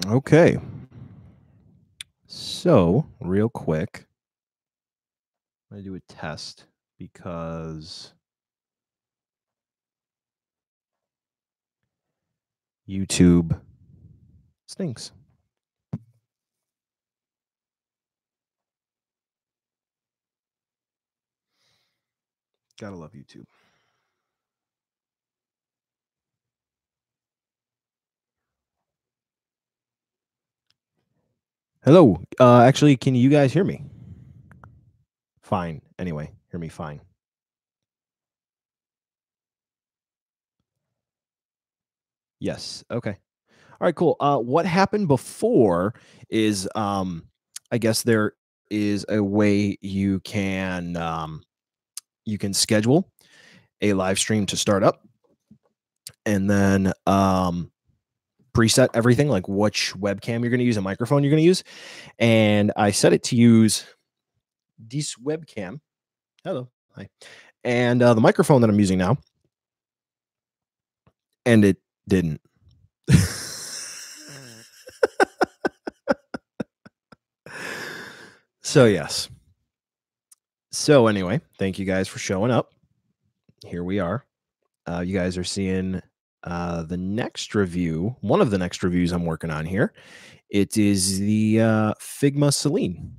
Okay. So, real quick, I'm going to do a test because YouTube stinks. Gotta love YouTube. Hello. Actually, can you guys hear me? Fine. Anyway, hear me fine. Yes. Okay. All right, cool. What happened before is I guess there is a way you can schedule a live stream to start up and then preset everything like which webcam you're going to use and microphone you're going to use. And I set it to use this webcam. Hello. Hi. And the microphone that I'm using now. And it didn't. So, yes. So, anyway, thank you guys for showing up. Here we are. You guys are seeing the next review, one of the next reviews I'm working on here. It is the Figma Celine,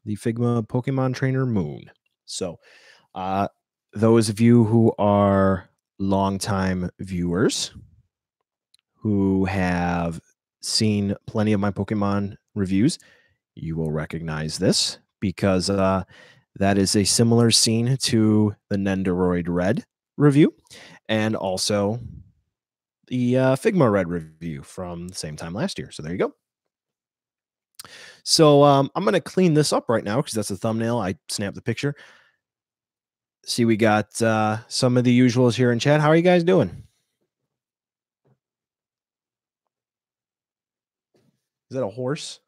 the Figma Pokemon Trainer Moon. So, those of you who are longtime viewers who have seen plenty of my Pokemon reviews, you will recognize this because that is a similar scene to the Nendoroid Red review and also the Figma Red review from the same time last year. So there you go. So I'm going to clean this up right now because that's the thumbnail. I snapped the picture. See, we got some of the usuals here in chat. How are you guys doing? Is that a horse?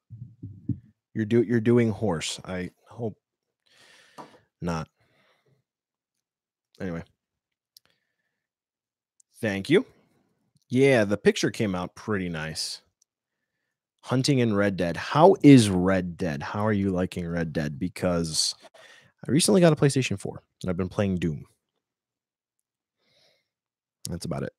You're doing horse. I hope not. Anyway. Thank you. Yeah, the picture came out pretty nice. Hunting in Red Dead. How is Red Dead? How are you liking Red Dead? Because I recently got a PlayStation 4 and I've been playing Doom. That's about it.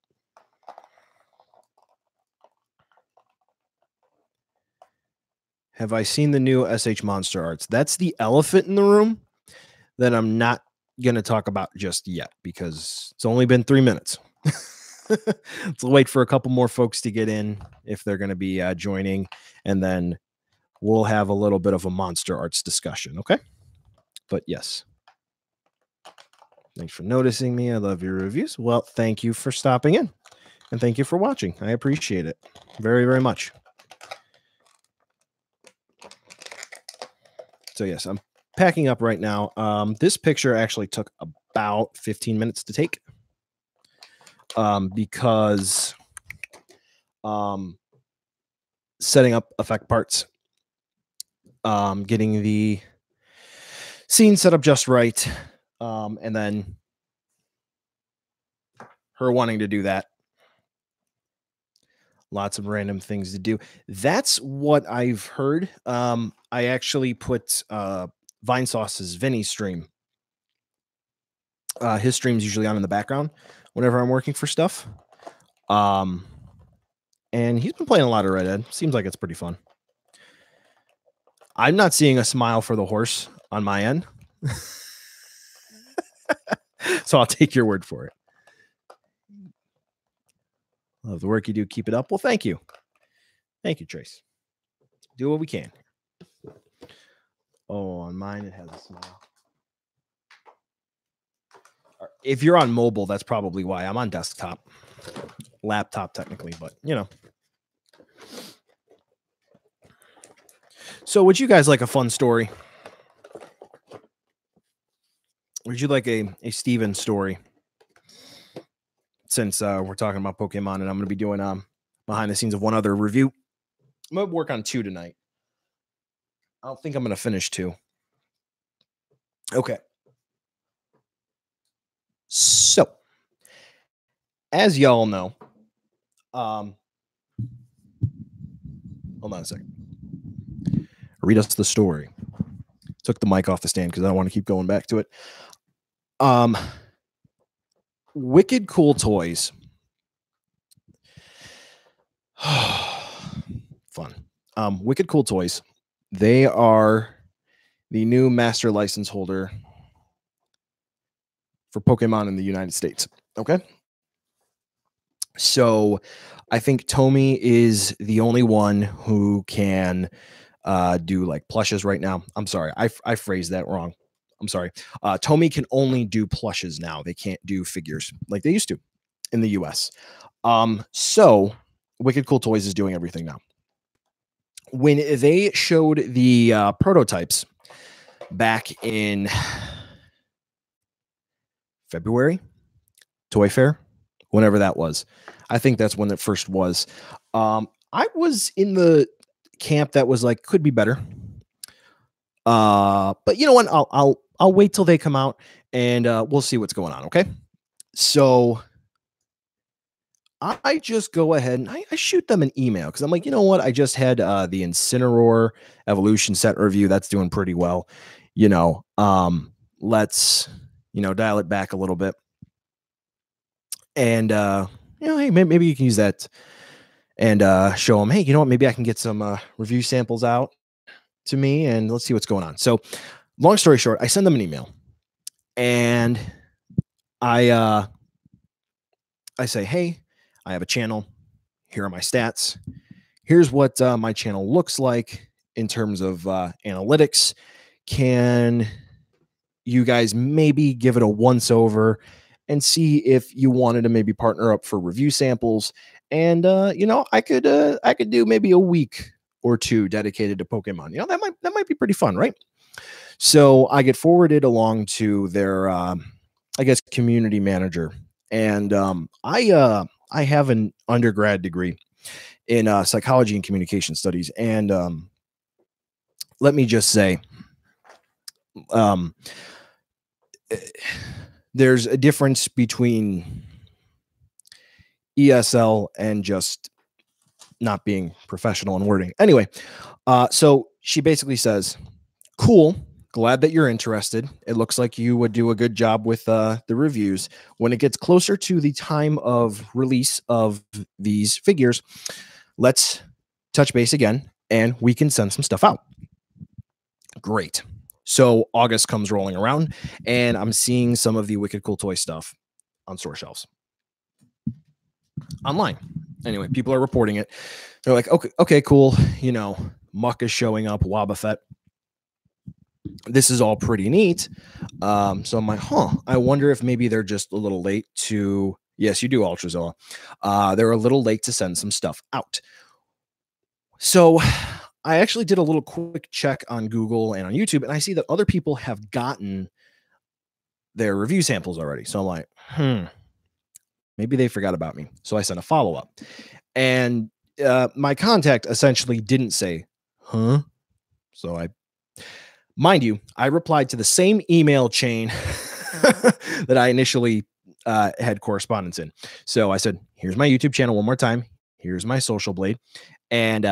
Have I seen the new SH Monster Arts? That's the elephant in the room that I'm not going to talk about just yet because it's only been 3 minutes. Let's wait for a couple more folks to get in if they're going to be joining, and then we'll have a little bit of a Monster Arts discussion, okay? But yes. Thanks for noticing me. I love your reviews. Well, thank you for stopping in, and thank you for watching. I appreciate it very, very much. So yes, I'm packing up right now. This picture actually took about 15 minutes to take because setting up effect parts, getting the scene set up just right, and then her wanting to do that. Lots of random things to do. That's what I've heard. I actually put Vine Sauce's Vinny stream. His stream's usually on in the background whenever I'm working for stuff. And he's been playing a lot of Red Dead. Seems like it's pretty fun. I'm not seeing a smile for the horse on my end. So I'll take your word for it. Love the work you do. Keep it up. Well, thank you. Thank you, Trace. Do what we can. Oh, on mine, it has a smile. If you're on mobile, that's probably why. I'm on desktop. Laptop, technically, but, you know. So would you guys like a fun story? Would you like a Steven story? Since we're talking about Pokemon, and I'm going to be doing behind the scenes of one other review. I'm going to work on 2 tonight. I don't think I'm going to finish 2. Okay. So, as y'all know, Hold on a second. Read us the story. Took the mic off the stand because I don't want to keep going back to it. Um, Wicked Cool Toys. Fun. Wicked Cool Toys. They are the new master license holder for Pokemon in the United States. Okay. So I think Tomy is the only one who can do like plushes right now. I'm sorry. I phrased that wrong. I'm sorry. Tomy can only do plushes now. They can't do figures like they used to in the US. So Wicked Cool Toys is doing everything now. When they showed the prototypes back in February, Toy Fair, whenever that was, I think that's when it first was. I was in the camp that was like could be better. But you know what? I'll wait till they come out and we'll see what's going on. Okay. So I just go ahead and I shoot them an email because I'm like, you know what? I just had the Incineroar Evolution set review. That's doing pretty well. You know, let's, dial it back a little bit. And, hey, maybe you can use that and show them, hey, you know what? Maybe I can get some review samples out to me and let's see what's going on. So, long story short, I send them an email and I say, hey, I have a channel. Here are my stats. Here's what my channel looks like in terms of analytics. Can you guys maybe give it a once over and see if you wanted to maybe partner up for review samples? And I could do maybe a week or two dedicated to Pokemon. That might be pretty fun, right? So I get forwarded along to their I guess community manager, and I have an undergrad degree in psychology and communication studies, and let me just say, um, there's a difference between ESL and just not being professional in wording. Anyway, so she basically says, cool. Glad that you're interested. It looks like you would do a good job with the reviews. When it gets closer to the time of release of these figures, let's touch base again and we can send some stuff out. Great. So August comes rolling around and I'm seeing some of the Wicked Cool Toy stuff on store shelves online. Anyway, people are reporting it. They're like, okay, cool. Muck is showing up, Wobbuffet. This is all pretty neat. So I'm like, I wonder if maybe they're just a little late to, yes, you do, Ultrazilla. They're a little late to send some stuff out. So I actually did a little quick check on Google and on YouTube, and I see that other people have gotten their review samples already. So I'm like, maybe they forgot about me. So I sent a follow-up. And my contact essentially didn't say, So mind you, I replied to the same email chain that I initially had correspondence in. So I said, here's my YouTube channel one more time. Here's my social blade. And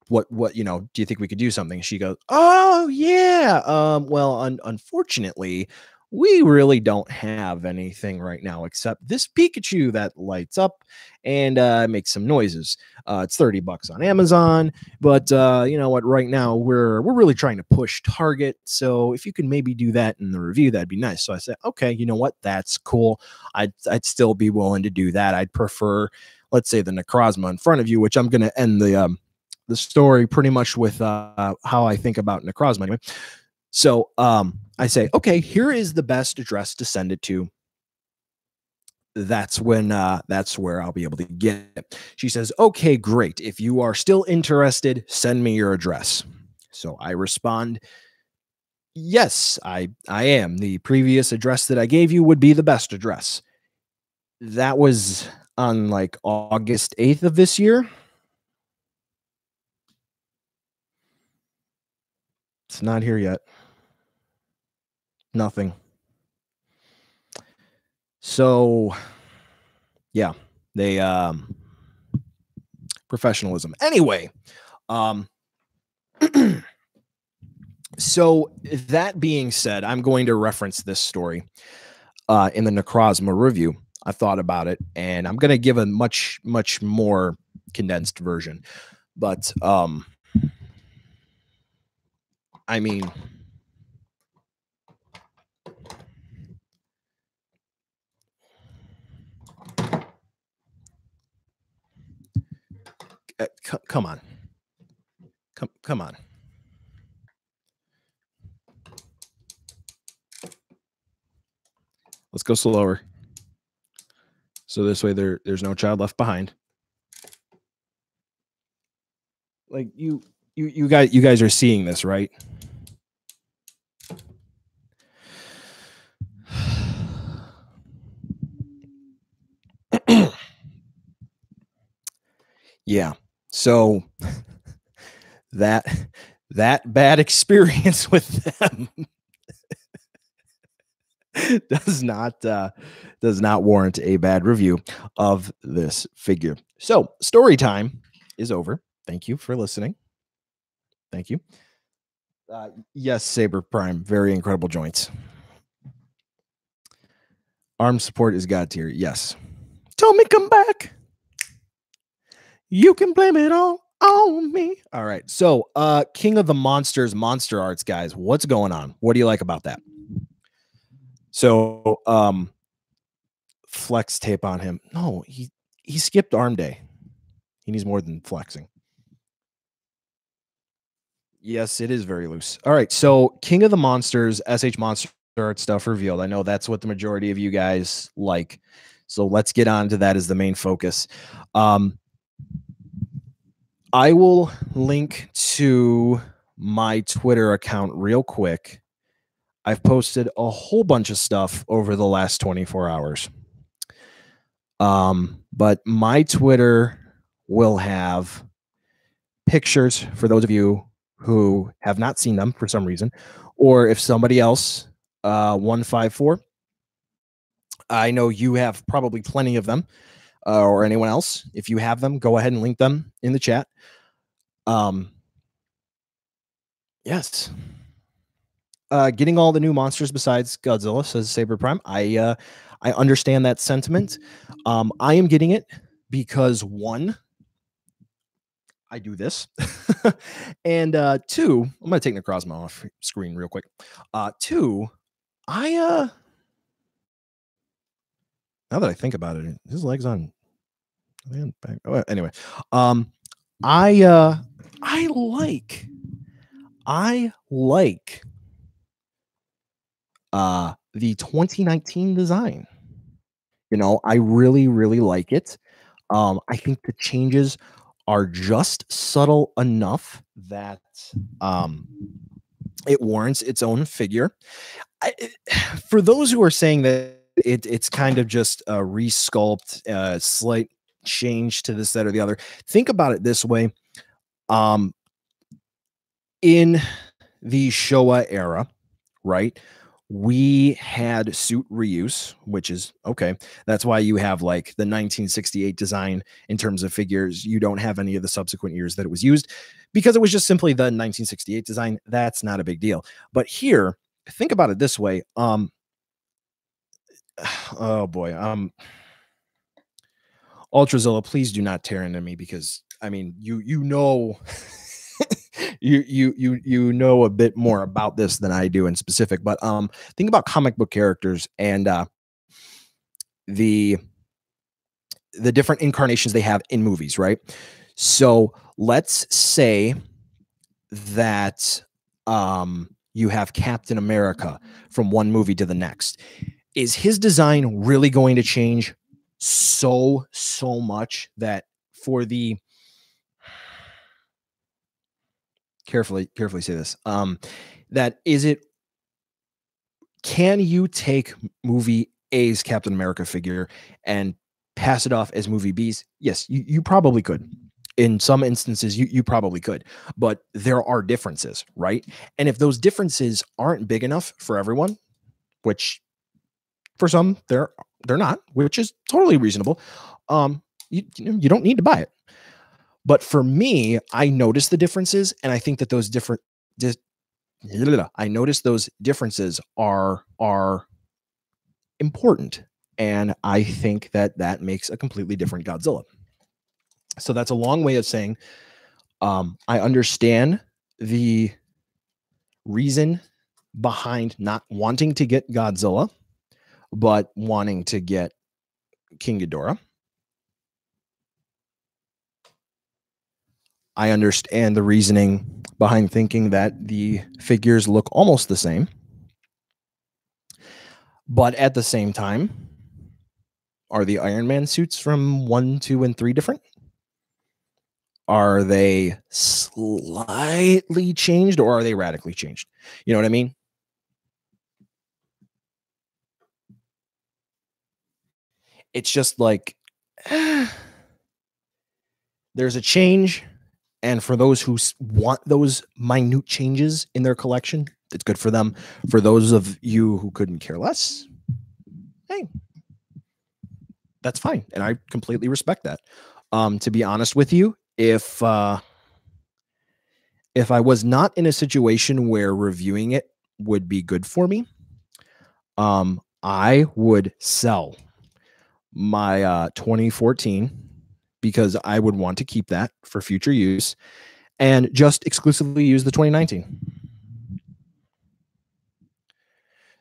what do you think we could do something? She goes, oh yeah. Well, unfortunately, we really don't have anything right now except this Pikachu that lights up and makes some noises. It's $30 on Amazon, but you know what? Right now we're really trying to push Target. So if you can maybe do that in the review, that'd be nice. So I said, okay, you know what? That's cool. I'd still be willing to do that. I'd prefer, let's say, the Necrozma in front of you, which I'm going to end the story pretty much with how I think about Necrozma anyway. So I say, okay, here is the best address to send it to. That's where I'll be able to get it. She says, okay, great. If you are still interested, send me your address. So I respond, yes, I am. The previous address that I gave you would be the best address. That was on like August 8th of this year. It's not here yet. Nothing. So, yeah, they Professionalism. Anyway, um, so that being said, I'm going to reference this story in the Necrozma review. I thought about it, and I'm going to give a much more condensed version. But I mean, come on, come on. Let's go slower. So this way there's no child left behind. Like you guys are seeing this, right? Yeah. So that bad experience with them does not warrant a bad review of this figure. So story time is over. Thank you for listening. Thank you. Yes, Saber Prime, very incredible joints. Arm support is God tier. Yes. Tell me come back. You can blame it all on me. All right. So King of the Monsters monster arts, guys. What's going on? What do you like about that? So flex tape on him. No, he skipped arm day. He needs more than flexing. Yes, it is very loose. All right. So King of the Monsters, SH Monster Art stuff revealed. I know that's what the majority of you guys like. So let's get on to that as the main focus. I will link to my Twitter account real quick. I've posted a whole bunch of stuff over the last 24 hours. But my Twitter will have pictures for those of you who have not seen them for some reason, or if somebody else, 154, I know you have probably plenty of them, or anyone else. If you have them, go ahead and link them in the chat. Yes. Getting all the new monsters besides Godzilla, says Saber Prime. I understand that sentiment. I am getting it because one, I do this, and two, I'm gonna take Necrozma off screen real quick. Two, now that I think about it, his legs on. Oh, anyway, I like the 2019 design. You know, I really like it. I think the changes are just subtle enough that it warrants its own figure. For those who are saying that it's kind of just a resculpt, slight change to this, that, or the other, think about it this way. In the Showa era, right, we had suit reuse, which is okay. That's why you have like the 1968 design in terms of figures. You don't have any of the subsequent years that it was used because it was just simply the 1968 design. That's not a big deal. But here, think about it this way. Oh boy. Ultrazilla, please do not tear into me because I mean, you know, you know a bit more about this than I do in specific. But think about comic book characters and the different incarnations they have in movies, right? So let's say that you have Captain America from one movie to the next. Is his design really going to change so much that for the carefully say this, that is it, can you take movie A's Captain America figure and pass it off as movie B's? Yes, you probably could. In some instances, you probably could, but there are differences, right? And if those differences aren't big enough for everyone, which for some they're not, which is totally reasonable, you don't need to buy it. But for me, I notice the differences, and I think that those I notice those differences are important, and I think that that makes a completely different Godzilla. So that's a long way of saying I understand the reason behind not wanting to get Godzilla, but wanting to get King Ghidorah. I understand the reasoning behind thinking that the figures look almost the same. But at the same time, are the Iron Man suits from 1, 2, and 3 different? Are they slightly changed or are they radically changed? You know what I mean? It's just like there's a change. And for those who want those minute changes in their collection, it's good for them. For those of you who couldn't care less, hey, that's fine. And I completely respect that. To be honest with you, if I was not in a situation where reviewing it would be good for me, I would sell my 2014 because I would want to keep that for future use and just exclusively use the 2019.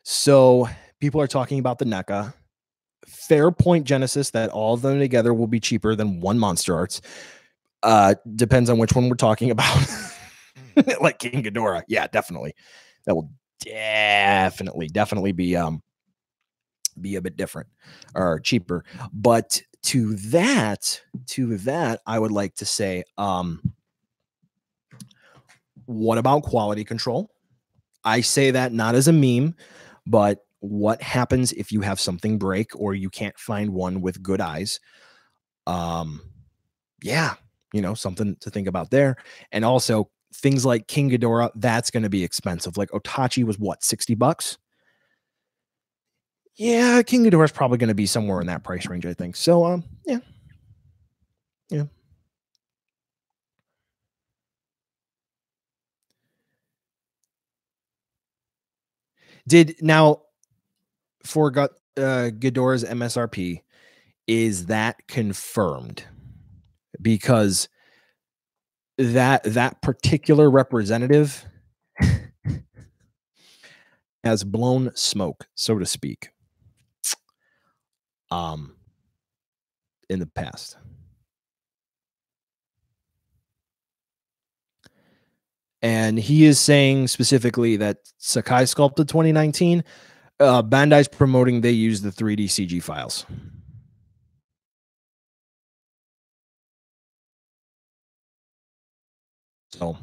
So people are talking about the NECA. Fair point, Genesis, that all of them together will be cheaper than one Monster Arts. Depends on which one we're talking about. Like King Ghidorah. Yeah, definitely. That will definitely be a bit different or cheaper. But to that, I would like to say, what about quality control? I say that not as a meme, but what happens if you have something break or you can't find one with good eyes? Yeah, something to think about there. And also things like King Ghidorah, that's going to be expensive. Like Otachi was what, $60? Yeah, King Ghidorah is probably going to be somewhere in that price range, I think. So, yeah. Yeah. Did now for Ghidorah's MSRP, is that confirmed? Because that particular representative has blown smoke, so to speak, in the past. And he is saying specifically that Sakai sculpted 2019. Bandai's promoting they use the 3D CG files. So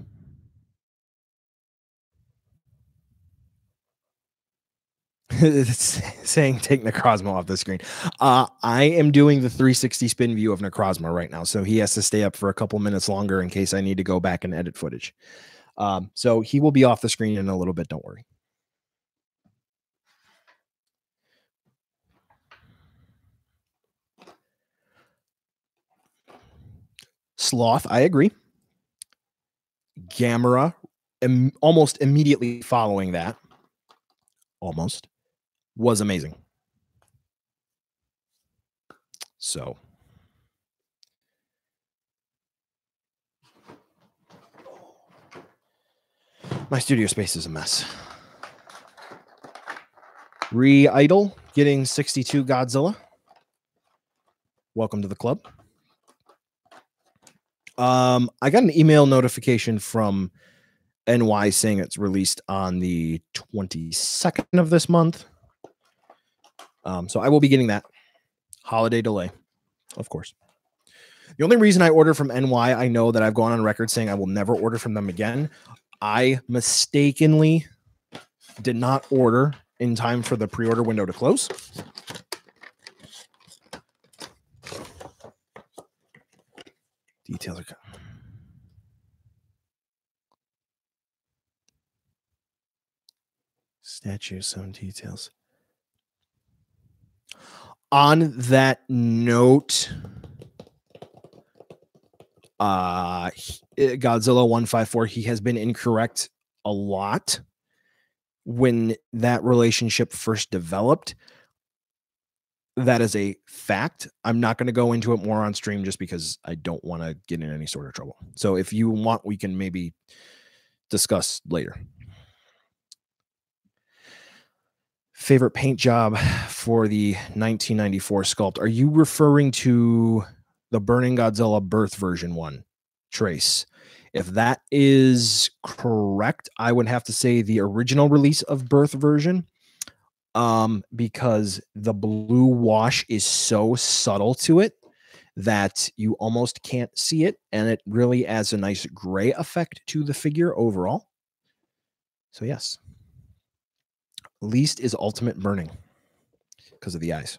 it's saying take Necrozma off the screen. I am doing the 360 spin view of Necrozma right now, so he has to stay up for a couple minutes longer in case I need to go back and edit footage. So he will be off the screen in a little bit. Don't worry. Sloth, I agree. Gamera, almost immediately following that, was amazing. So my studio space is a mess. Idle getting 62 Godzilla. Welcome to the club. I got an email notification from NY saying it's released on the 22nd of this month. So I will be getting that. Holiday delay, of course. The only reason I order from NY, I know that I've gone on record saying I will never order from them again. I mistakenly did not order in time for the pre-order window to close. Details are statue, some details. On that note, Godzilla 154, he has been incorrect a lot when that relationship first developed. That is a fact. I'm not going to go into it more on stream just because I don't want to get in any sort of trouble. So if you want, we can maybe discuss later. Favorite paint job for the 1994 sculpt. Are you referring to the Burning Godzilla Birth version one, Trace? If that is correct, I would have to say the original release of Birth version, because the blue wash is so subtle to it that you almost can't see it, and it really adds a nice gray effect to the figure overall. So yes, least is Ultimate Burning because of the eyes.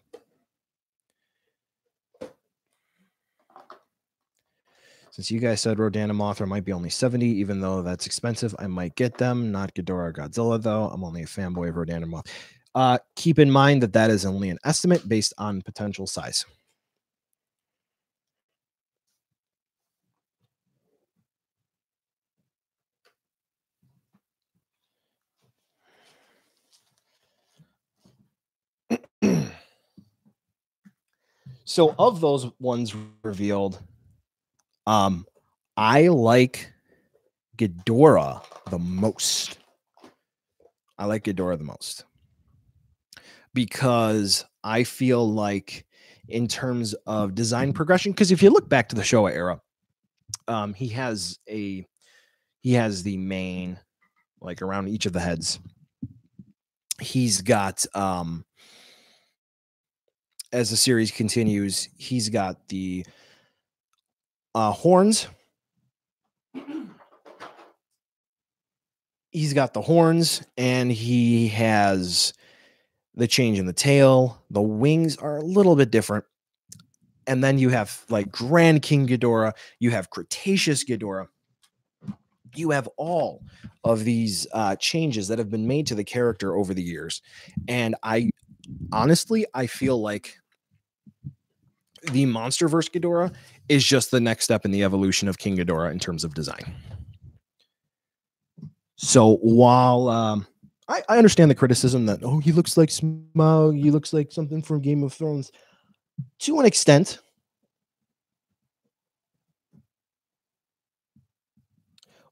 Since you guys said Rodan and Mothra might be only 70, even though that's expensive, I might get them. Not Ghidorah or Godzilla, though. I'm only a fanboy of Rodan and Mothra. Keep in mind that that is only an estimate based on potential size. So of those ones revealed, I like Ghidorah the most. I like Ghidorah the most because I feel like in terms of design progression, because if you look back to the Showa era, he has the mane like around each of the heads. He's got as the series continues, he's got the horns. He's got the horns, and he has the change in the tail. The wings are a little bit different. And then you have like Grand King Ghidorah, you have Cretaceous Ghidorah. You have all of these changes that have been made to the character over the years. And I honestly, I feel like the Monsterverse Ghidorah is just the next step in the evolution of King Ghidorah in terms of design. So while I understand the criticism that, oh, he looks like Smaug, he looks like something from Game of Thrones, to an extent.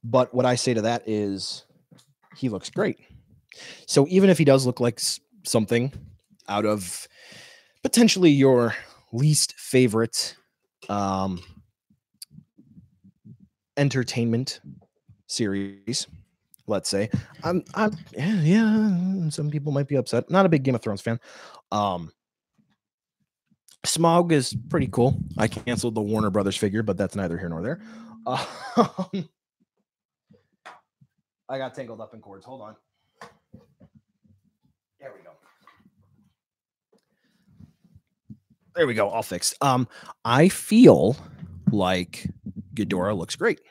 But what I say to that is he looks great. So even if he does look like something out of potentially your least favorite entertainment series, let's say, yeah, some people might be upset. Not a big Game of Thrones fan. Smaug is pretty cool. I canceled the Warner Brothers figure, but that's neither here nor there. I got tangled up in cords. Hold on. There we go. There we go. All fixed. I feel like Ghidorah looks great.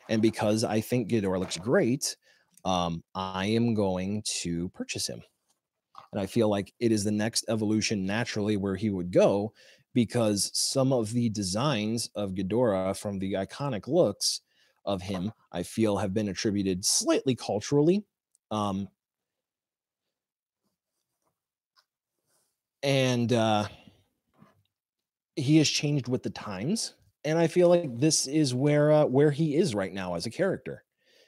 And because I think Ghidorah looks great, I am going to purchase him. And I feel like it is the next evolution naturally where he would go, because some of the designs of Ghidorah from the iconic looks of him, I feel, have been attributed slightly culturally. And he has changed with the times. And I feel like this is where he is right now as a character.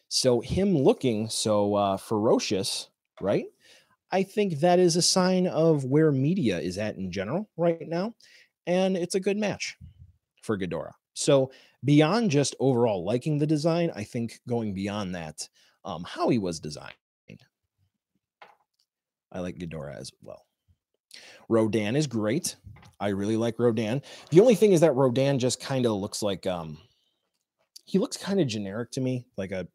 So him looking so ferocious, right? I think that is a sign of where media is at in general right now. And it's a good match for Ghidorah. So beyond just overall liking the design, I think going beyond that, how he was designed, I like Ghidorah as well. Rodan is great. I really like Rodan. The only thing is that Rodan just kind of looks like he looks kind of generic to me, like a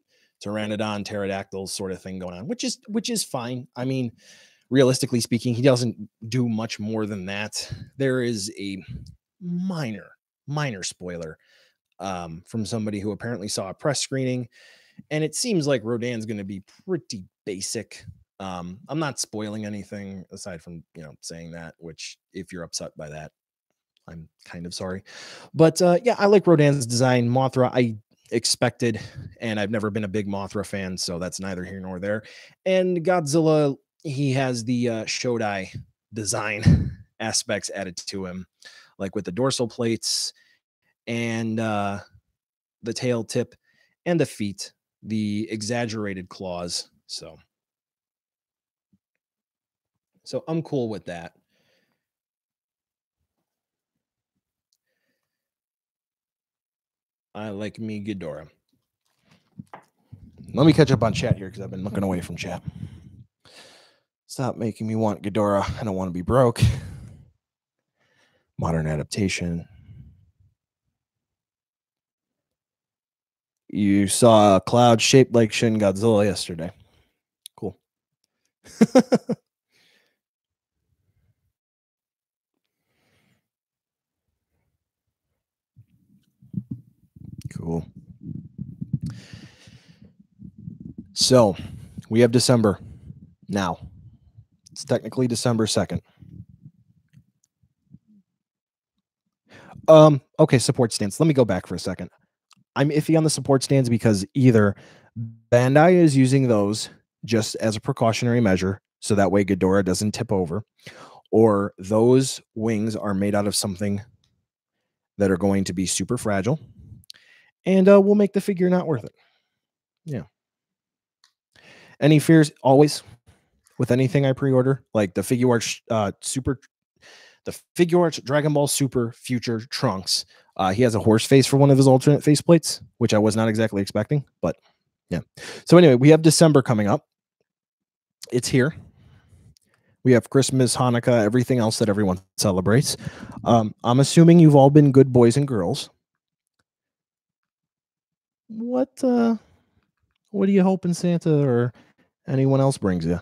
pteranodon pterodactyl sort of thing going on, which is fine. I mean, realistically speaking, he doesn't do much more than that. There is a minor spoiler from somebody who apparently saw a press screening, and it seems like Rodan's going to be pretty basic. I'm not spoiling anything aside from saying that, which if you're upset by that, I'm kind of sorry. But yeah, I like Rodan's design. Mothra, I expected, and I've never been a big Mothra fan, so that's neither here nor there. And Godzilla, he has the Shodai design aspects added to him, like with the dorsal plates and the tail tip and the feet, the exaggerated claws. So I'm cool with that. I like me Ghidorah. Let me catch up on chat here because I've been looking away from chat. Stop making me want Ghidorah. I don't want to be broke. Modern adaptation. You saw a cloud shaped like Shin Godzilla yesterday. Cool. Cool. So we have December now. It's technically December 2nd. Okay, support stands. Let me go back for a second. I'm iffy on the support stands because either Bandai is using those just as a precautionary measure so that way Ghidorah doesn't tip over, or those wings are made out of something that are going to be super fragile and will make the figure not worth it. Yeah. Any fears? Always with anything I pre-order, like the Figure Arts the Figure Arts Dragon Ball Super Future Trunks. He has a horse face for one of his alternate face plates, which I was not exactly expecting, but yeah. So anyway, we have December coming up. It's here. We have Christmas, Hanukkah, everything else that everyone celebrates. I'm assuming you've all been good boys and girls. What are you hoping Santa or anyone else brings you?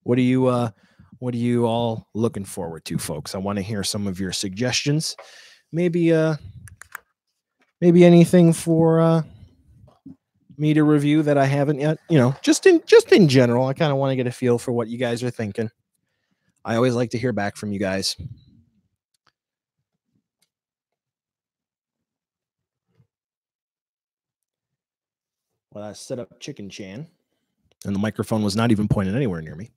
What are you all looking forward to, folks? I want to hear some of your suggestions. Maybe anything for me to review that I haven't yet. You know, just in general, I kind of want to get a feel for what you guys are thinking. I always like to hear back from you guys. Well, I set up Chicken Chan, and the microphone was not even pointed anywhere near me.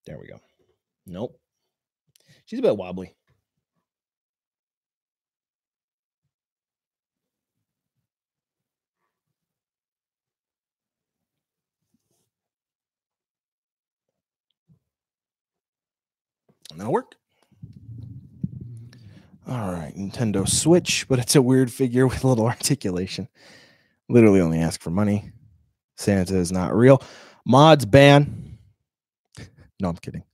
There we go. Nope. She's a bit wobbly. That'll work. All right, Nintendo Switch, but it's a weird figure with a little articulation. Literally only ask for money. Santa is not real. Mods ban. No, I'm kidding.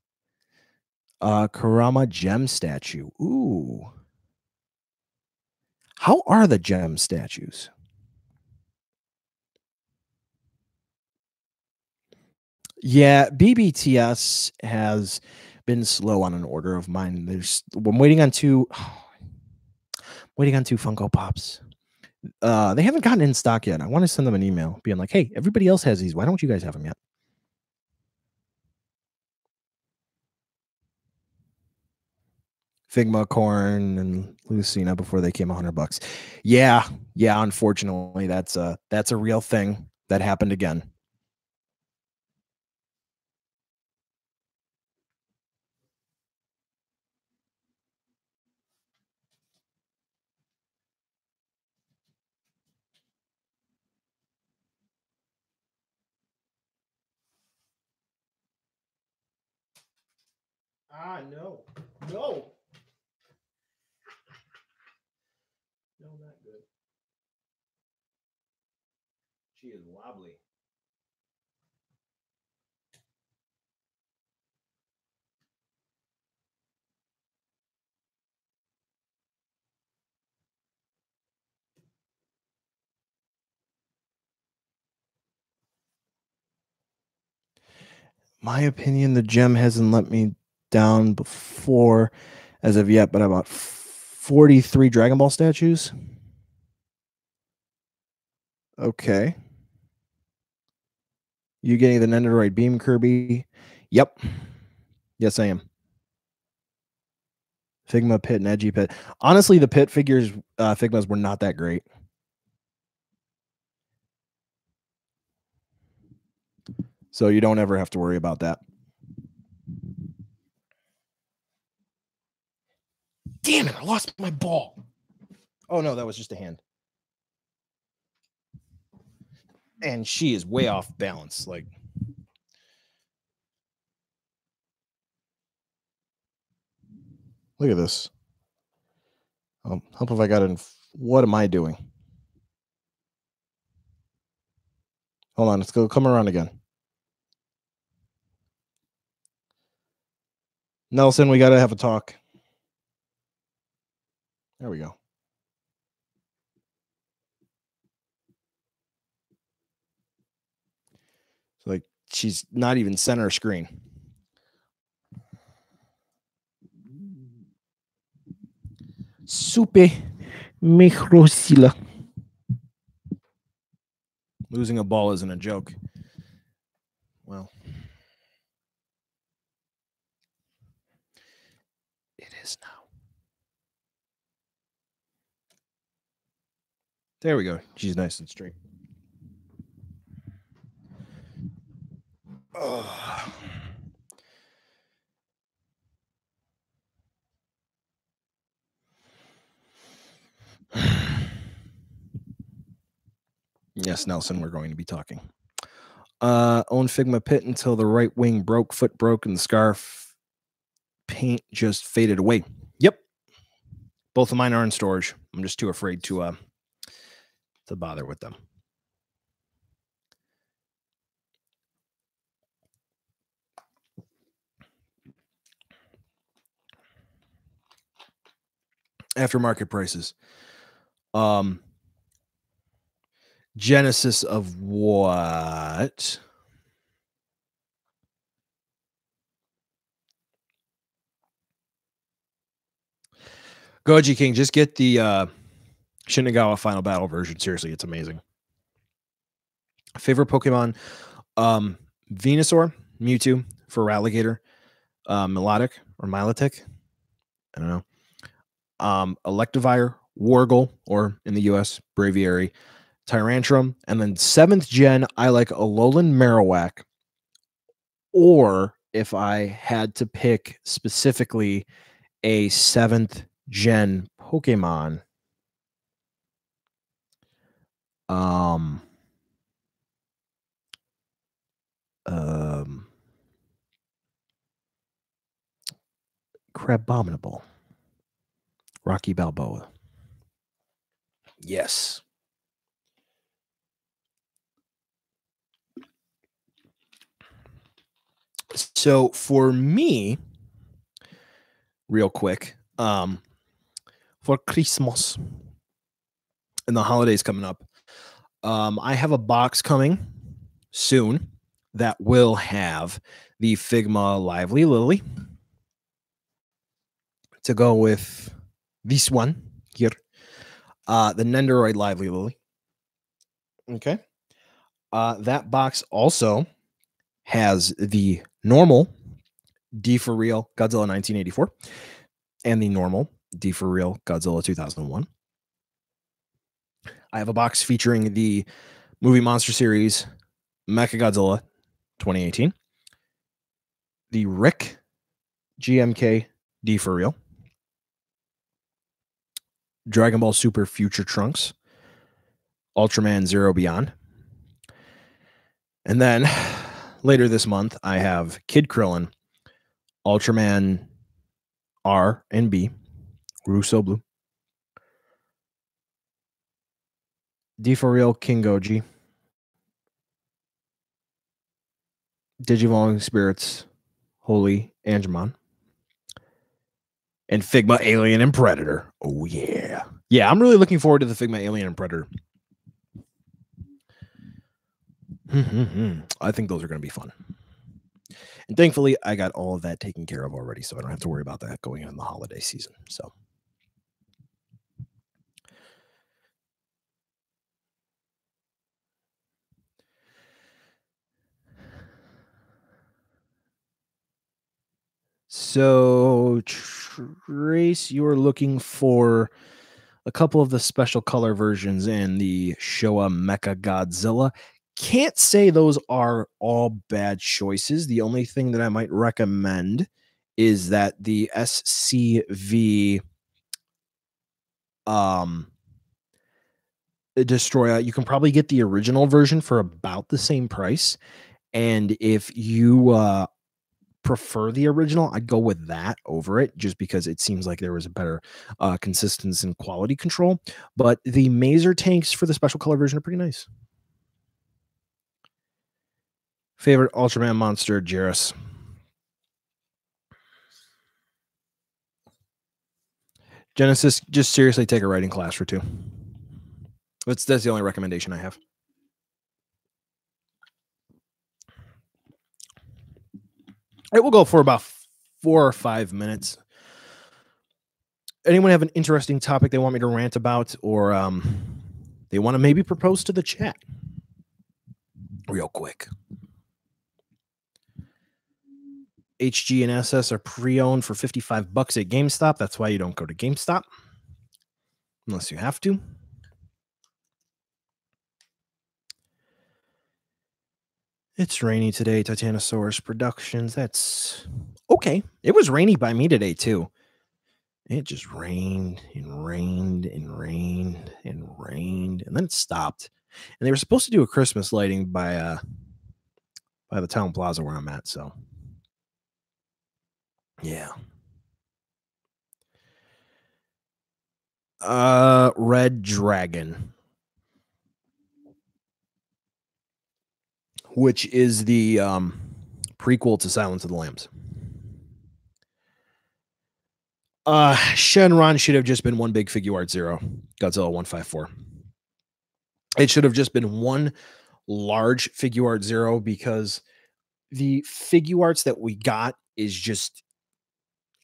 Karama gem statue. Ooh. How are the gem statues? Yeah, BBTS has been slow on an order of mine. I'm waiting on two Funko Pops. They haven't gotten in stock yet. I want to send them an email being like, "Hey, everybody else has these. Why don't you guys have them yet?" Figma, Corn, and Lucina before they came $100. Yeah. Unfortunately, that's a real thing that happened again. No, no, not good. She is wobbly. My opinion, the gem hasn't let me down before as of yet, but about 43 Dragon Ball statues. Okay. You getting the Nendoroid Beam, Kirby? Yep. Yes, I am. Figma Pit and Edgy Pit. Honestly, the Pit figures, Figmas were not that great. So you don't ever have to worry about that. Damn it, I lost my ball. Oh no, that was just a hand. And she is way off balance. Like, look at this. Help if I got in. What am I doing? Hold on, let's go come around again. Nelson, we got to have a talk. There we go. So, like, she's not even center screen. Super microsila. Losing a ball isn't a joke. Well, it is now. There we go. She's nice and straight. Oh. Yes, Nelson, we're going to be talking. Own Figma Pit until the right wing broke, foot broke, and the scarf paint just faded away. Yep. Both of mine are in storage. I'm just too afraid to bother with them. Aftermarket prices. Genesis of what? Goji King, just get the Shinagawa Final Battle version. Seriously, it's amazing. Favorite Pokemon? Venusaur, Mewtwo, Feraligatr, Melodic or Milotic. I don't know. Electivire, Wargle, or in the US, Braviary, Tyrantrum, and then 7th gen, I like Alolan Marowak. Or if I had to pick specifically a 7th gen Pokemon, Crabominable, Rocky Balboa. Yes. So for me, real quick, for Christmas and the holidays coming up, I have a box coming soon that will have the Figma Lively Lily to go with this one here, the Nendoroid Lively Lily. Okay. That box also has the normal D for Real Godzilla 1984 and the normal D for Real Godzilla 2001. I have a box featuring the Movie Monster Series Mechagodzilla 2018, the Rick GMK D for Real, Dragon Ball Super Future Trunks, Ultraman Zero Beyond. And then later this month, I have Kid Krillin, Ultraman R and B, Russo Blue, D for Real King Goji, Digivolving Spirits, Holy Angemon, and Figma Alien and Predator. Oh, yeah. Yeah, I'm really looking forward to the Figma Alien and Predator. I think those are going to be fun. And thankfully, I got all of that taken care of already, so I don't have to worry about that going in the holiday season. So. So, Trace, you're looking for a couple of the special color versions in the Showa Mecha Godzilla. Can't say those are all bad choices. The only thing that I might recommend is that the SCV um Destroyer, you can probably get the original version for about the same price. And if you prefer the original, I'd go with that over it just because it seems like there was a better consistency and quality control. But the Mazer tanks for the special color version are pretty nice. Favorite Ultraman monster, Jairus. Genesis, just seriously take a writing class or two. That's the only recommendation I have. It will go for about 4 or 5 minutes. Anyone have an interesting topic they want me to rant about, or they want to maybe propose to the chat real quick? HG and SS are pre-owned for $55 at GameStop. That's why you don't go to GameStop unless you have to. It's rainy today, Titanosaurus Productions. That's okay. It was rainy by me today too. It just rained and rained and rained and rained, and then it stopped. And they were supposed to do a Christmas lighting by the town plaza where I'm at. So yeah. Red Dragon, which is the prequel to Silence of the Lambs. Shenron should have just been one big figure art zero. Godzilla 154. It should have just been one large figure art zero because the figure arts that we got is just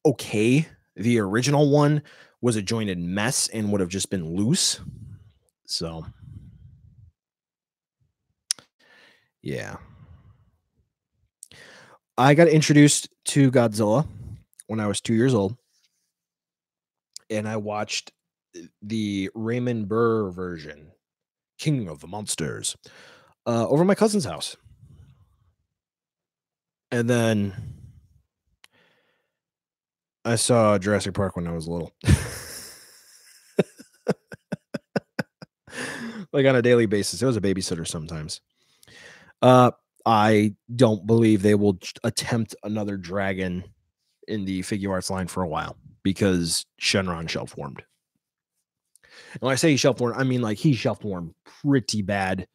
okay. The original one was a jointed mess and would have just been loose. So, yeah. I got introduced to Godzilla when I was 2 years old, and I watched the Raymond Burr version, King of the Monsters, over my cousin's house. And then I saw Jurassic Park when I was little. Like on a daily basis. It was a babysitter sometimes. I don't believe they will attempt another dragon in the figure arts line for a while because Shenron shelf warmed. And when I say shelf warmed, I mean like he shelf warmed pretty bad.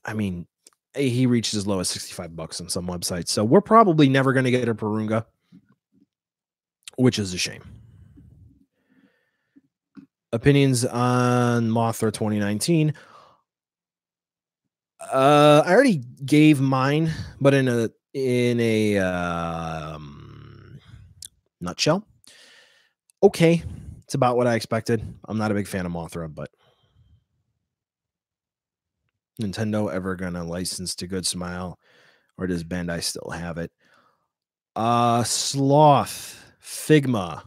I mean, he reached as low as $65 on some websites. So we're probably never going to get a Purunga, which is a shame. Opinions on Mothra 2019. I already gave mine, but in a nutshell. Okay, it's about what I expected. I'm not a big fan of Mothra, but Nintendo ever gonna license to Good Smile, or does Bandai still have it? Sloth Figma.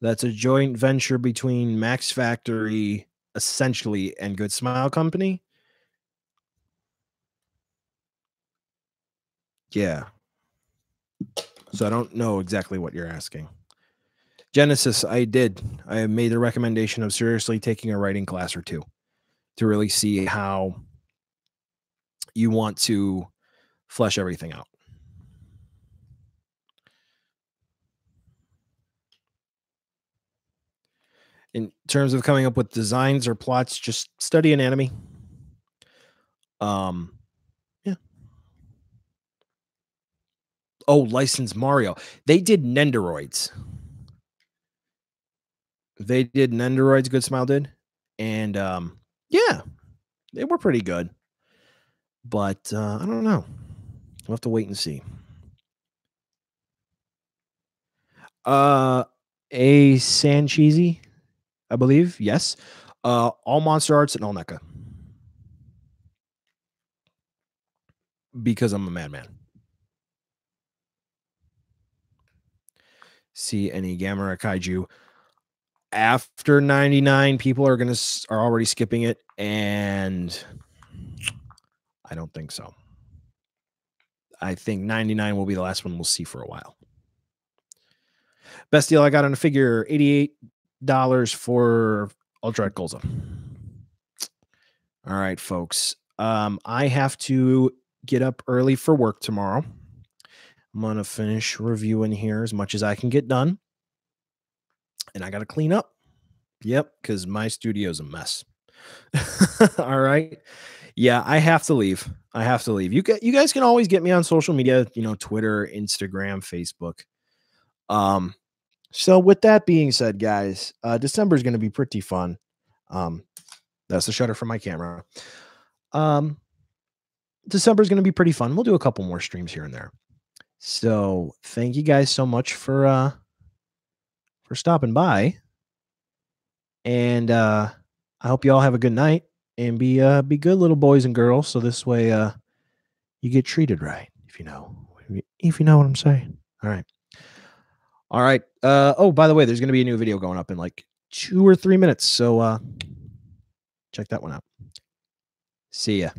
That's a joint venture between Max Factory, essentially, and Good Smile Company. Yeah. So I don't know exactly what you're asking. Genesis, I did. I made the recommendation of seriously taking a writing class or two to really see how you want to flesh everything out. In terms of coming up with designs or plots, just study anatomy. Yeah. Oh, licensed Mario. They did Nendoroids. They did Nendoroids, Good Smile did. And yeah, they were pretty good. But I don't know. We'll have to wait and see. A Sancheesy, I believe. Yes. All Monster Arts and all NECA. Because I'm a madman. see any Gamera Kaiju. After 99, people are already skipping it, and I don't think so. I think 99 will be the last one we'll see for a while. Best deal I got on a figure, $88 for Ultra Golza. All right, folks. I have to get up early for work tomorrow. I'm going to finish reviewing here as much as I can get done. And I got to clean up. Yep, because my studio's a mess. All right. Yeah, I have to leave. You guys can always get me on social media, Twitter, Instagram, Facebook. So with that being said, guys, December is going to be pretty fun. That's the shutter from my camera. December is going to be pretty fun. We'll do a couple more streams here and there. So thank you guys so much for stopping by. And I hope you all have a good night and be good little boys and girls. So this way you get treated right, if you know what I'm saying. All right. All right. Oh, by the way, there's going to be a new video going up in like 2 or 3 minutes. So check that one out. See ya.